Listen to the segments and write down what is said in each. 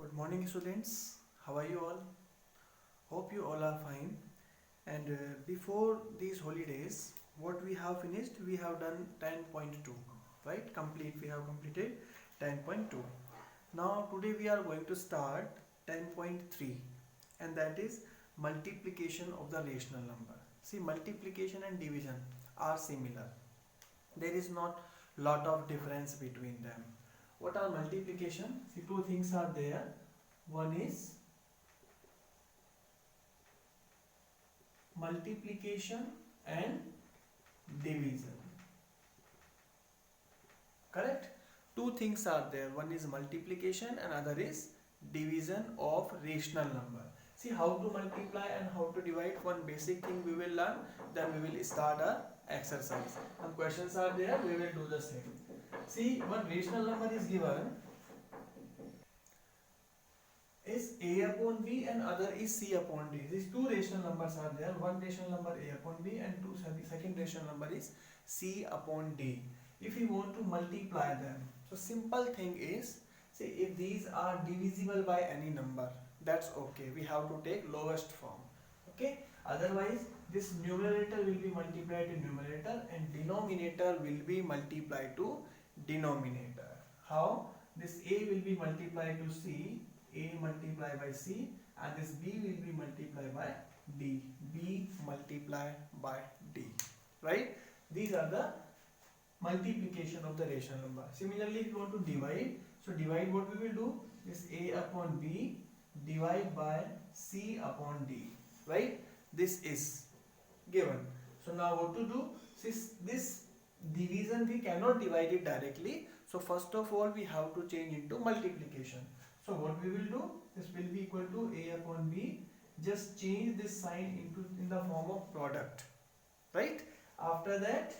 Good morning, students. How are you all? Hope you all are fine. And before these holidays, what we have finished, we have done 10.2, right? We have completed 10.2. Now, today we are going to start 10.3, and that is multiplication of the rational number. See, multiplication and division are similar. There is not lot of difference between them. What are multiplication? See, two things are there. One is multiplication and division. Correct? Two things are there. One is multiplication and other is division of rational number. See how to multiply and how to divide. One basic thing we will learn. Then we will start our exercise. Some questions are there. We will do the same. See, one rational number is given is a upon b and other is c upon d. These two rational numbers are there. One rational number a upon b and second rational number is c upon d. If we want to multiply them, so simple thing is, say if these are divisible by any number, that's okay. We have to take lowest form. Okay. Otherwise, this numerator will be multiplied to numerator and denominator will be multiplied to denominator. How? This a will be multiplied to c, a multiplied by c, and this b will be multiplied by d, b multiplied by d. Right? These are the multiplication of the rational number. Similarly, if you want to divide, so divide, what we will do is a upon b divide by c upon d. Right? This is given. So now what to do? Since this division we cannot divide it directly, so first of all we have to change into multiplication. So what we will do? This will be equal to a upon b. Just change this sign in the form of product. Right? After that,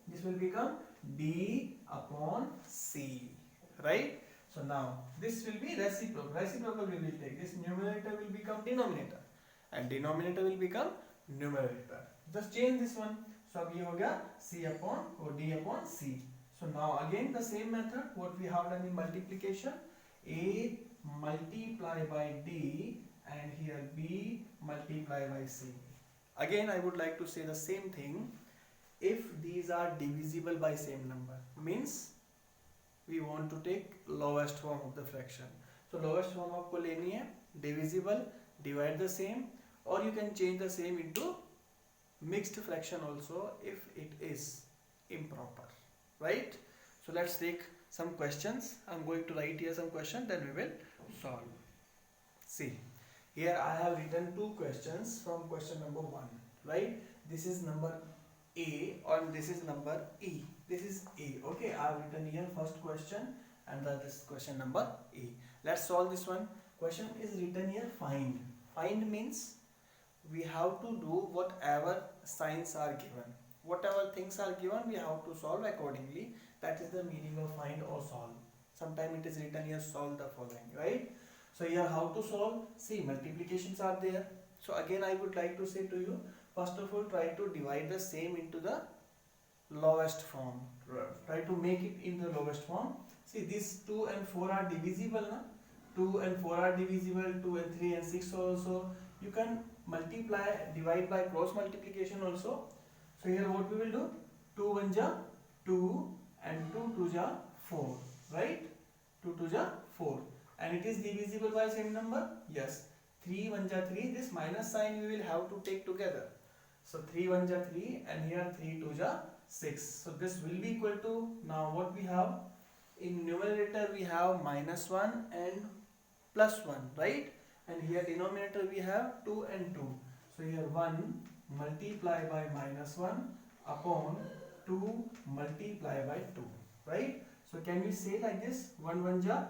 this will become d upon c. Right? So now this will be reciprocal. Reciprocal we will take. This numerator will become denominator and denominator will become numerator. Just change this one. So अब ये हो गया c upon or d upon c. So now again the same method what we have done in multiplication. A multiply by d and here b multiply by c. Again I would like to say the same thing. If these are divisible by same number, means we want to take lowest form of the fraction. So lowest form आपको लेनी है divisible, divide the same, or you can change the same into mixed fraction also if it is improper. Right? So let's take some questions. I'm going to write here some questions, then we will solve. See, here I have written two questions from question number 1. Right? This is number A or this is number E. This is A. Okay, I have written here first question and this question number E. Let's solve this one. Question is written here find. Find means we have to do whatever signs are given. Whatever things are given, we have to solve accordingly. That is the meaning of find or solve. Sometimes it is written here solve the following, right? So here how to solve? See, multiplications are there. So again I would like to say to you, first of all try to divide the same into the lowest form. Try to make it in the lowest form. See, these 2 and 4 are divisible, na? 2 and 4 are divisible, 2 and 3 and 6 also. You can multiply, divide by cross multiplication also. So here what we will do? 2 1 ja 2 and 2 2 ja 4. Right? 2 2 ja 4. And it is divisible by same number? Yes. 3 1 ja 3. This minus sign we will have to take together. So 3 1 ja 3 and here 3 2 ja 6. So this will be equal to, now what we have? In numerator we have minus 1 and plus 1. Right? And here denominator we have 2 and 2. So here 1 multiply by minus 1 upon 2 multiply by 2. Right? So can we say like this? 1 1 ja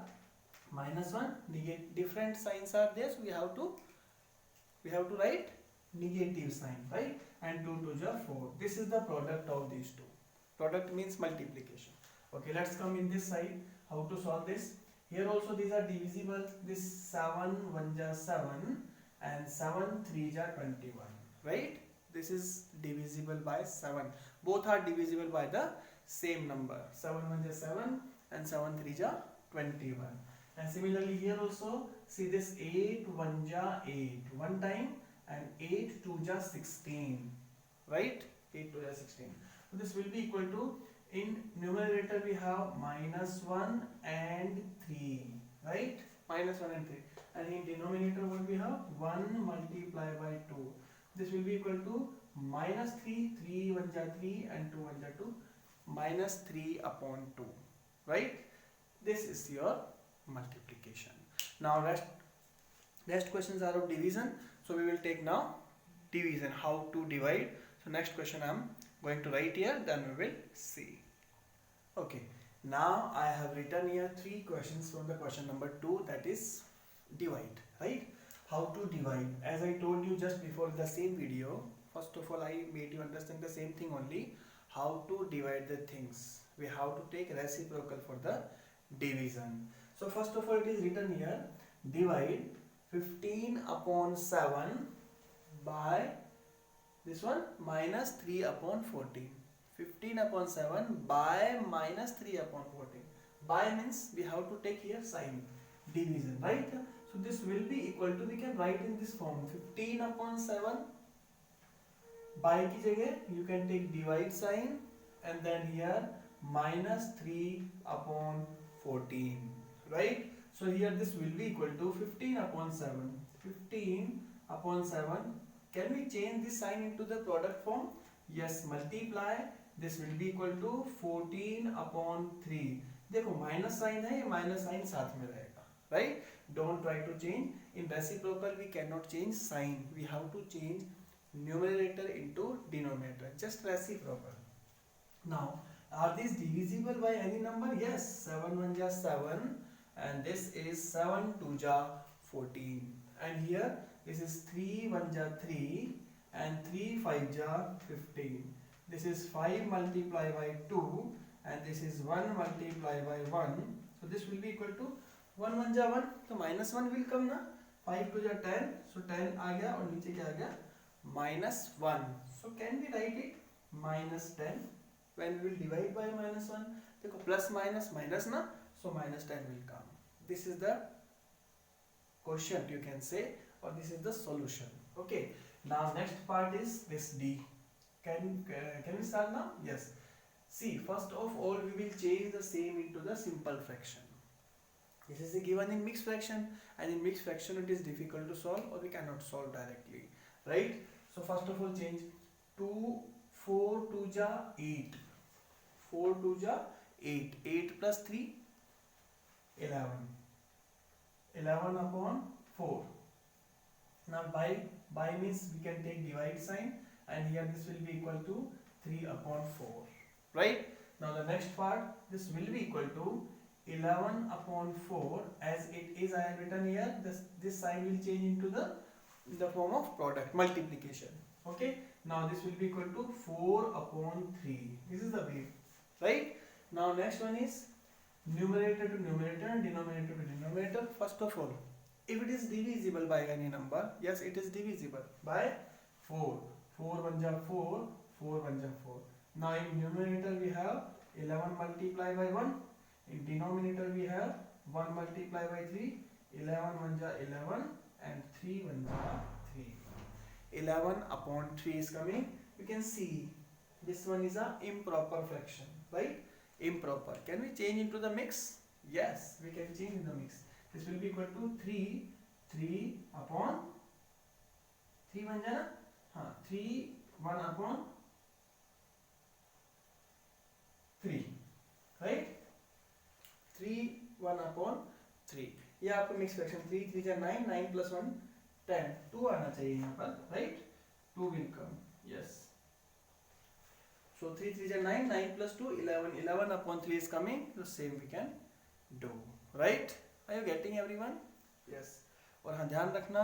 minus 1, negate, different signs are there, so we have to write negative sign, right? And 2 2 ja 4. This is the product of these two. Product means multiplication. Okay, let's come in this side. How to solve this? Here also these are divisible. This 7 1 ja 7 and 7 3 ja 21. Right? This is divisible by 7. Both are divisible by the same number. 7 1 ja 7 and 7 3 ja 21. And similarly here also, see this 8 1 ja 8 one time, and 8 2 ja 16, right? 8 2 ja 16. So this will be equal to, in numerator we have -1 and 3, right? -1 and 3. And in denominator what we have? 1 multiplied by 2. This will be equal to -3, 3 1 ja 3 and 2 1 ja 2, -3 upon 2, right? This is your multiplication. Now rest questions are of division, so we will take now division, how to divide. So next question I am going to write here, then we will see. Okay, now I have written here 3 questions from the question number 2, that is divide, right? How to divide, as I told you just before the same video, first of all I made you understand the same thing only, how to divide the things. We have to take reciprocal for the division. So first of all it is written here, divide 15 upon 7 by this one -3 upon 14. 15 upon 7 by -3 upon 14. By means we have to take here sign, division, right? So this will be equal to, we can write in this form, 15 upon 7 by की जगह you can take divide sign, and then here -3 upon 14, right? So here this will be equal to 15 upon 7. 15 upon 7, can we change this sign into the product form? Yes, multiply, this will be equal to 14 upon 3. देखो minus sign है, ये minus sign साथ में रहेगा, right? Don't try to change. In reciprocal we cannot change sign, we have to change numerator into denominator, just reciprocal. Now are these divisible by any number? Yes, 7 1 ja 7, and this is 7 2 ja 14, and here this is 3 1 ja 3 and 3 5 ja 15. This is 5 multiplied by 2, and this is 1 multiplied by 1. So this will be equal to 1 1 ja 1, तो -1 will come ना, 5 2 ja 10, so 10 आ गया और नीचे क्या आ गया -1. So can we write it -10 when we will divide by -1? देखो plus minus minus ना, so -10 will come. This is the quotient you can say, or this is the solution. Okay, now next part is this D. Can we start now? Yes. See, first of all we will change the same into the simple fraction. This is given in mixed fraction, and in mixed fraction it is difficult to solve, or we cannot solve directly, right? So first of all change 2 4 2 ja 8. 4 2 ja 8. 8 plus 3 11. 11 upon 4. Now by means we can take divide sign, and here this will be equal to 3 upon 4, right? Now the next part, this will be equal to 11 upon 4, as it is I have written here, this sign will change into the form of product, multiplication. Okay, now this will be equal to 4 upon 3. This is the way, right? Now next one is numerator to numerator and denominator to denominator. First of all, if it is divisible by any number, yes it is divisible by 4. 4 1 ja 4, 4 1 ja 4. Now in numerator we have 11 multiplied by 1. In denominator we have 1 multiplied by 3. 11 1 ja 11 and 3 1 ja 3. 11 upon 3 is coming. You can see this one is a improper fraction, right? Improper. Can we change into the mix? Yes, we can change in the mix. This will be equal to 3 upon 3 1 ja 3 1 upon 3, right? 3 1 upon 3. ये आपको mix fraction 3 3 जा 9, 9 plus 1 10, 2 आना चाहिए यहाँ पर, right? 2 will come. Yes. So 3 3 ja 9, 9 plus 2 11. 11 upon 3 is coming. The same we can do, right? Are you getting everyone? Yes. और हाँ ध्यान रखना,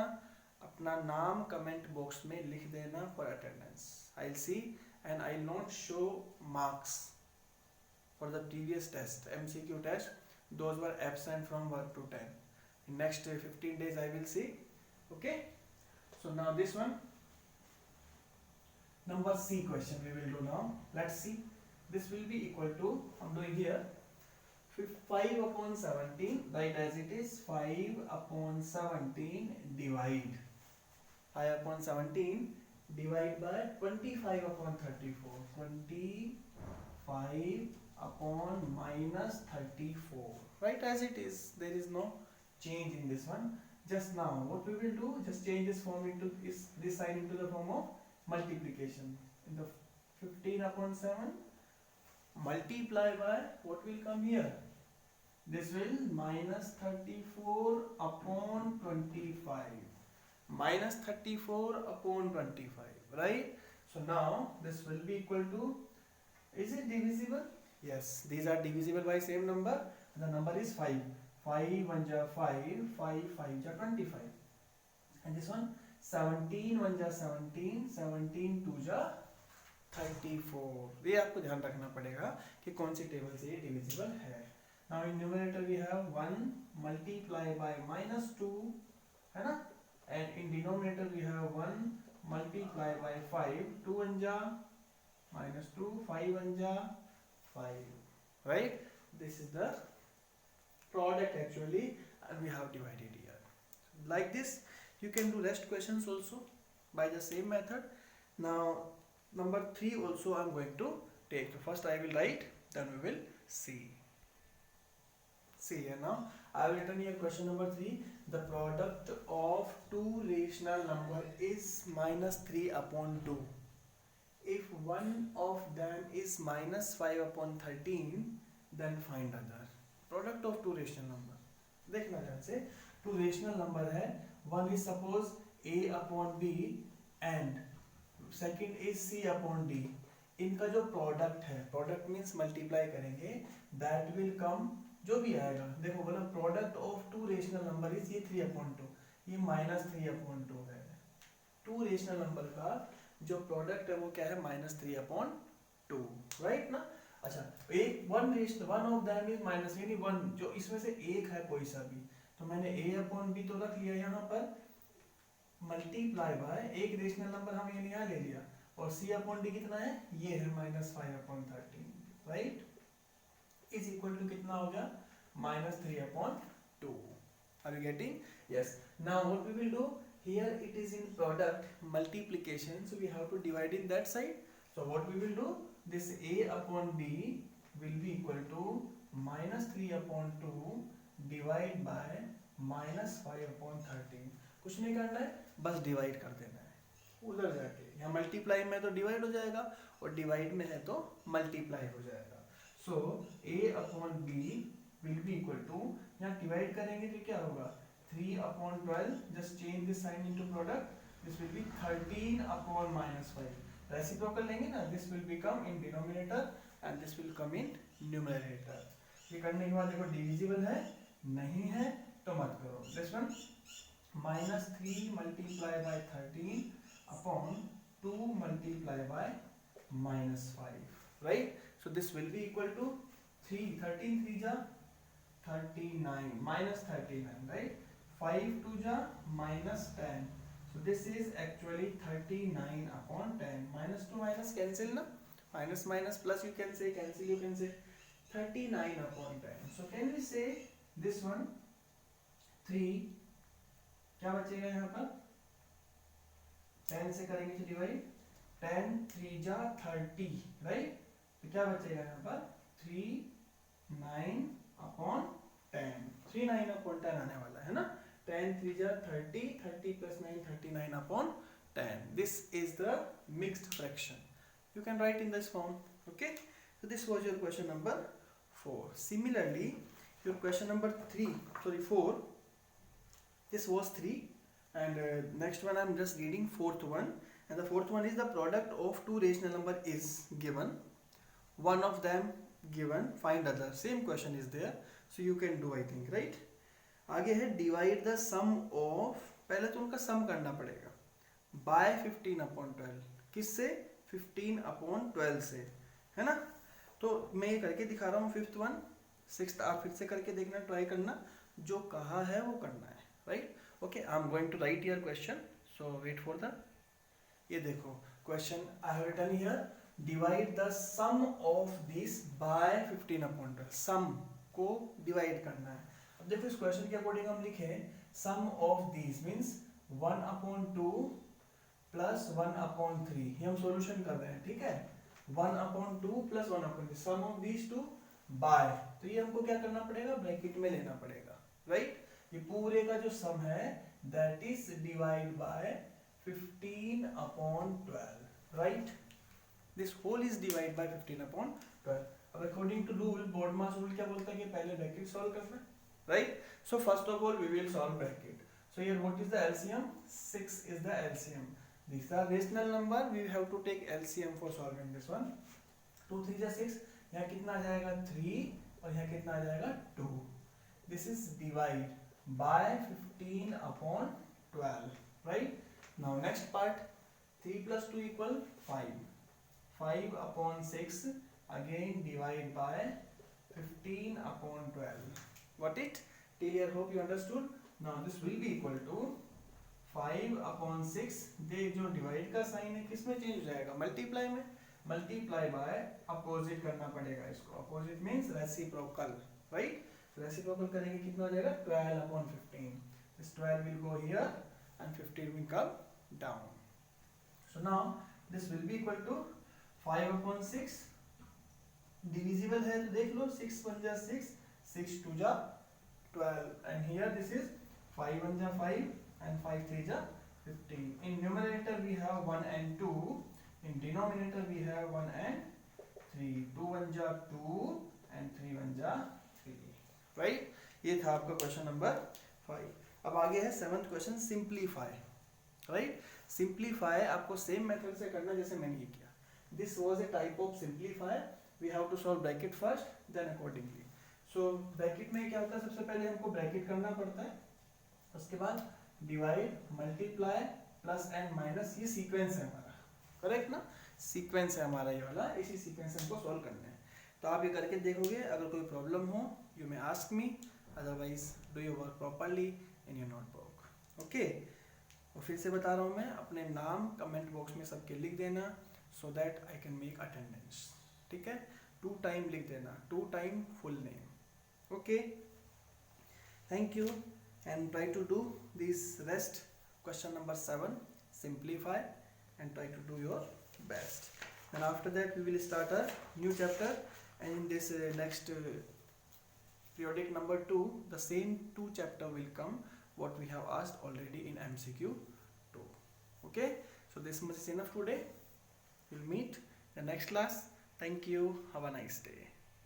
अपना नाम कमेंट बॉक्स में लिख देना for attendance. I'll see and I'll not show marks for the previous test, MCQ test. Those were absent from 1 to 10. In next 15 days I will see. Okay. So now this one, number C question we will do now. Let's see. This will be equal to, I'm doing here 5 upon 17, write as it is 5 upon 17 divide 5 upon 17 divide by 25 upon 34, 25 upon minus 34, right as it is. There is no change in this one. Just now what we will do, just change this form into this sign into the form of multiplication. In the 15 upon 7 multiply by what will come here, this will minus 34 upon 25, minus 34 upon 25, right? So now this will be equal to, is it divisible? Yes, these are divisible by same number. The number is 5. 5 1 ja 5, 5 5 ja 25, and this one 17 1 ja 17, 17 2 ja 34. ये आपको ध्यान रखना पड़ेगा कि कौन सी table से ये divisible है. Now in numerator we have 1 multiply by minus 2, है ना, and in denominator we have 1 multiply by 5, 2 1 ja minus 2, 5 1 ja 5, right? This is the product actually, and we have divided here. Like this you can do rest questions also by the same method. Now number 3 also I am going to take. So first I will write, then we will see. See here now, I have written here question number 3. The product of two rational number is minus 3 upon 2. If one of them is minus 5 upon 13, then find other. Product of two rational number. देखना ध्यान से, two rational number है. One is suppose a upon b and second is c upon d. इनका जो product है, product means multiply करेंगे, that will come, जो भी आएगा देखो बोला product of two rational number is ये 3 upon 2, ये माइनस 3 upon 2 है. टू रेशनल नंबर का जो प्रोडक्ट है वो क्या है, माइनस 3 upon 2, राइट ना. अच्छा, एक one of them is minus, यानी वन जो इसमें से एक है कोई सा भी, तो मैंने a upon b तो रख लिया यहाँ पर, मल्टीप्लाई बाय एक रेशनल नंबर हम ये यहाँ ले लिया, और c upon d कितना है, ये है minus 5 upon 13, right, is equal to कितना हो गया, minus 3 upon 2. Are you getting? Yes. Now what we will do here, it is in product multiplication, so we have to divide in that side. So what we will do, this a upon b will be equal to minus 3 upon 2 divide by minus 5 upon 13. कुछ नहीं करना है, बस divide कर देना है उधर जाके. यहाँ मल्टीप्लाई में तो डिवाइड हो जाएगा और डिवाइड में है तो मल्टीप्लाई हो जाएगा. So a upon b will be equal to, यहाँ डिवाइड करेंगे तो क्या होगा, 3 upon 12, just change this sign into product, this will be 13 upon minus 5. Reciprocal लेंगे ना, this will become in denominator and this will come in numerator. ये करने के बाद देखो डिविजिबल है नहीं है तो मत करो. This one minus 3 multiply by 13 upon 2 multiply by minus 5, right? So this will be equal to 13 3 ja 39 minus 39, right? 5 2 ja minus 10. So this is actually 39 upon 10. Minus to minus cancel na, minus minus plus you can say, cancel you can say, 39 upon 10. So can we say this one 3, क्या बचेगा यहाँ पर, 10 से करेंगे तो divide, 10 3 जा 30, right. तो क्या बचेगा यहाँ पर, 39 upon 10, 39 upon 10 आने वाला है ना. 10 3 जा 30, 30 plus 9 39 upon 10. This is the mixed fraction. You can write in this form. Okay. So this was your question number 4. Similarly, your question number 4. This was 3, and next one I am just reading fourth one, and the fourth one is the product of two rational number is given. One of them given, find other. Same question is there, so you can do, I think, right? आगे है divide the sum of, पहले तो उनका सम करना पड़ेगा, by 15 upon 12. किससे, 15 upon 12 से, है ना. तो मैं ये करके दिखा रहा हूँ फिफ्थ वन. सिक्स्थ आप फिर से करके देखना, ट्राई करना, जो कहा है वो करना है, right. Okay, I am going to write your question, so wait for the. ये देखो question I have written here, divide the sum of this by 15 upon 12. Sum को डिवाइड करना है। अब देखो इस क्वेश्चन के अकॉर्डिंग हम लिखे सम ऑफ दीज मीन्स 1/2 प्लस 1/3, ये हम सॉल्यूशन कर रहे हैं, ठीक है। 1/2 plus 1/3 sum of these two by, तो ये हमको क्या करना पड़ेगा, ब्रैकेट में लेना पड़ेगा, राइट। ये पूरे का जो सम है that is divide by 15/12, right. This whole is divide by 15/12। अब according to rule, BODMAS rule क्या बोलता है कि पहले ब्रैकेट सॉल्व करना है, right. So first of all we will solve bracket. So here what is the LCM, 6 is the LCM. These are rational number, we have to take LCM for solving this one. 2 3 जा 6, यहाँ कितना आ जाएगा 3 और यहाँ कितना आ जाएगा 2. This is divide by 15/12, right? Now next part, 3 plus 2 equal 5. 5/6 again divide by 15/12. What it? Till here hope you understood. Now this will be equal to 5/6, देख जो डिवाइड का साइन है किस में चेंज हो जाएगा, मल्टीप्लाई में, मल्टीप्लाई बाय अपोजिट करना पड़ेगा इसको, opposite means reciprocal, right. Reciprocal करेंगे कितना हो जाएगा 12/15, this 12 will go here and 15 will come down. So now this will be equal to 5/6, divisible है तो देख लो, 6 1 जा 6, 6 2 जा 12, and here this is 5 1 जा 5 and 5 3 ja 15. In numerator we have 1 and 2, in denominator we have 1 and 3, 2 1 ja 2 and 3 1 ja 3, right. ये था आपका question number 5. अब आगे है 7th question, simplify, right. Simplify आपको सेम मेथड से करना जैसे मैंने ये किया. This was a type of simplify, we have to solve bracket first then accordingly. So bracket में क्या होता है, सबसे पहले हमको ब्रैकेट करना पड़ता है, उसके बाद divide, multiply, plus and minus, ये सीक्वेंस है हमारा, करेक्ट ना, सीक्वेंस है हमारा ये वाला, इसी सीक्वेंस से हमको सॉल्व करना है. तो आप ये करके देखोगे, अगर कोई प्रॉब्लम हो you may ask me, otherwise do your work properly in your notebook, okay. और फिर से बता रहा हूँ मैं, अपने नाम कमेंट बॉक्स में सबके लिख देना so that I can make attendance, ठीक है. 2 टाइम लिख देना, 2 time full name, okay. Thank you. And try to do this rest, question number 7, simplify, and try to do your best. And after that we will start a new chapter, and in this next periodic number 2, the same 2 chapter will come what we have asked already in MCQ 2, okay. So this much is enough today. We'll meet the next class. Thank you, have a nice day.